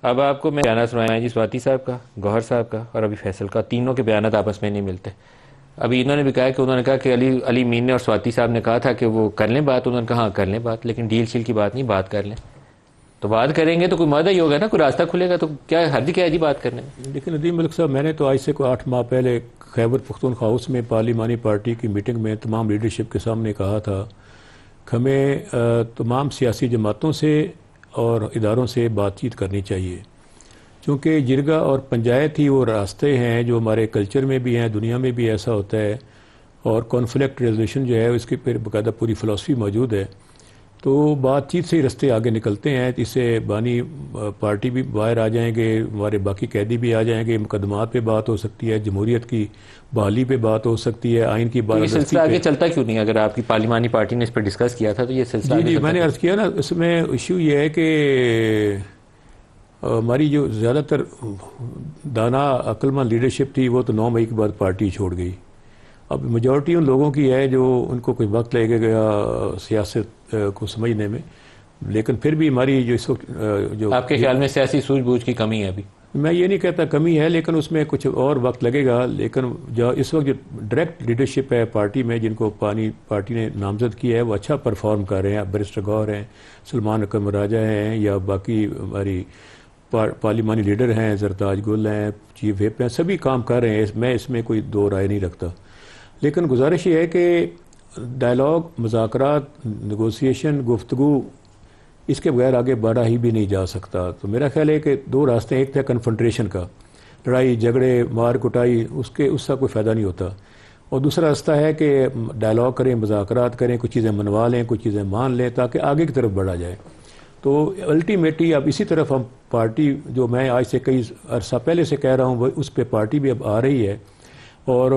اب آپ کو میں بیانات سنایا جی، سواتی صاحب کا، گوہر صاحب کا اور ابھی فیصل کا، تینوں کے بیانات آپس میں نہیں ملتے. ابھی انہوں نے بھی کہا کہ انہوں نے کہا کہ علی مین نے اور سواتی صاحب نے کہا تھا کہ وہ کر لیں بات. انہوں نے کہا ہاں کر لیں بات، لیکن ڈیل شیل کی بات نہیں، بات کر لیں. تو بات کریں گے تو کوئی معاہدہ ہی ہوگا نا، کوئی راستہ کھلے گا. تو کیا حد کیا ہے جی بات کرنے میں؟ لیکن ندیم ملک صاحب، میں نے تو آج سے کوئی 8 ماہ پہلے خیبر پختونخوا ہاؤس میں پارلیمانی پارٹی کی میٹنگ میں تمام لیڈرشپ کے سامنے کہا تھا کہ ہمیں تمام سیاسی جماعتوں سے اور اداروں سے بات چیت کرنی چاہیے، چونکہ جرگا اور پنچایت ہی وہ راستے ہیں جو ہمارے کلچر میں بھی ہیں، دنیا میں بھی ایسا ہوتا ہے. اور کانفلکٹ ریزولوشن جو ہے اس کی پھر باقاعدہ پوری فلسفی موجود ہے. تو بات چیت سے ہی رستے آگے نکلتے ہیں. اس سے بانی پارٹی بھی باہر آ جائیں گے، ہمارے باقی قیدی بھی آ جائیں گے، مقدمات پہ بات ہو سکتی ہے، جمہوریت کی بحالی پہ بات ہو سکتی ہے، آئین کی یہ بالادستی سلسلہ پہ. آگے چلتا کیوں نہیں؟ اگر آپ کی پارلیمانی پارٹی نے اس پر ڈسکس کیا تھا تو یہ سلسلہ آگے جی چلتا میں نے کیوں؟ عرض کیا نا، اس میں ایشو یہ ہے کہ ہماری جو زیادہ تر دانا عقل مند لیڈرشپ تھی وہ تو 9 مئی کے بعد پارٹی چھوڑ گئی. اب میجورٹی ان لوگوں کی ہے جو ان کو کوئی وقت لگے گا سیاست کو سمجھنے میں. لیکن پھر بھی ہماری جو اس وقت جو آپ کے خیال میں سیاسی سوجھ بوجھ کی کمی ہے ابھی؟ میں یہ نہیں کہتا کمی ہے، لیکن اس میں کچھ اور وقت لگے گا. لیکن جو اس وقت جو ڈائریکٹ لیڈرشپ ہے پارٹی میں، جن کو پارٹی نے نامزد کیا ہے، وہ اچھا پرفارم کر رہے ہیں. بیرسٹر گوہر ہیں، سلمان اکرم راجہ ہیں، یا باقی ہماری پارلیمانی لیڈر ہیں، زرتاج گل ہیں، چیف ویپ ہیں، سبھی کام کر رہے ہیں. میں اس میں کوئی دو رائے نہیں رکھتا. لیکن گزارش یہ ہے کہ ڈائلاگ، مذاکرات، نیگوسیشن، گفتگو، اس کے بغیر آگے بڑھا ہی بھی نہیں جا سکتا. تو میرا خیال ہے کہ 2 راستے ہیں. ایک تھا کنفرنٹریشن کا، لڑائی جھگڑے مار کٹائی، اس کا کوئی فائدہ نہیں ہوتا. اور دوسرا راستہ ہے کہ ڈائلاگ کریں، مذاکرات کریں، کچھ چیزیں منوا لیں، کچھ چیزیں مان لیں، تاکہ آگے کی طرف بڑھا جائے. تو الٹیمیٹلی اب اسی طرف ہم پارٹی، جو میں آج سے کئی عرصہ پہلے سے کہہ رہا ہوں، وہ اس پہ پارٹی بھی اب آ رہی ہے. اور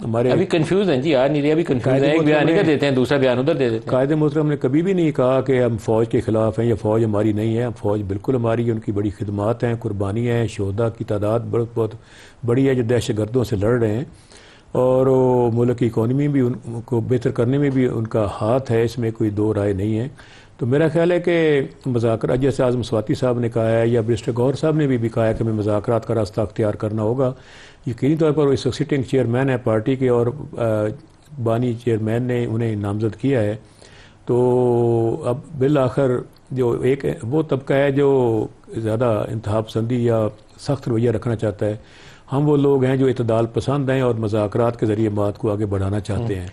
ہمارے ابھی کنفیوز ہیں جی، آ نہیں رہی، ابھی کنفیوز ہیں. ایک بیان ادھر دیتے ہیں، دوسرا بیان ادھر دے دیتے ہیں. قائد محترم نے کبھی بھی نہیں کہا کہ ہم فوج کے خلاف ہیں یا فوج ہماری نہیں ہے. فوج بالکل ہماری ہے، ان کی بڑی خدمات ہیں، قربانی ہیں، شہداء کی تعداد بہت بڑی ہے جو دہشت گردوں سے لڑ رہے ہیں. اور ملک کی اکانومی بھی ان کو بہتر کرنے میں بھی ان کا ہاتھ ہے، اس میں کوئی دو رائے نہیں ہے. تو میرا خیال ہے کہ مذاکرات، جیسے اعظم سواتی صاحب نے کہا ہے یا بیرسٹر گوہر صاحب نے بھی کہا ہے کہ ہمیں مذاکرات کا راستہ اختیار کرنا ہوگا. یقینی طور پر وہ اس وقت سٹنگ چیئرمین ہے پارٹی کے، اور بانی چیئرمین نے انہیں نامزد کیا ہے. تو اب بالآخر جو ایک وہ طبقہ ہے جو زیادہ انتہا پسندی یا سخت رویہ رکھنا چاہتا ہے. ہم وہ لوگ ہیں جو اعتدال پسند ہیں اور مذاکرات کے ذریعے بات کو آگے بڑھانا چاہتے ہیں.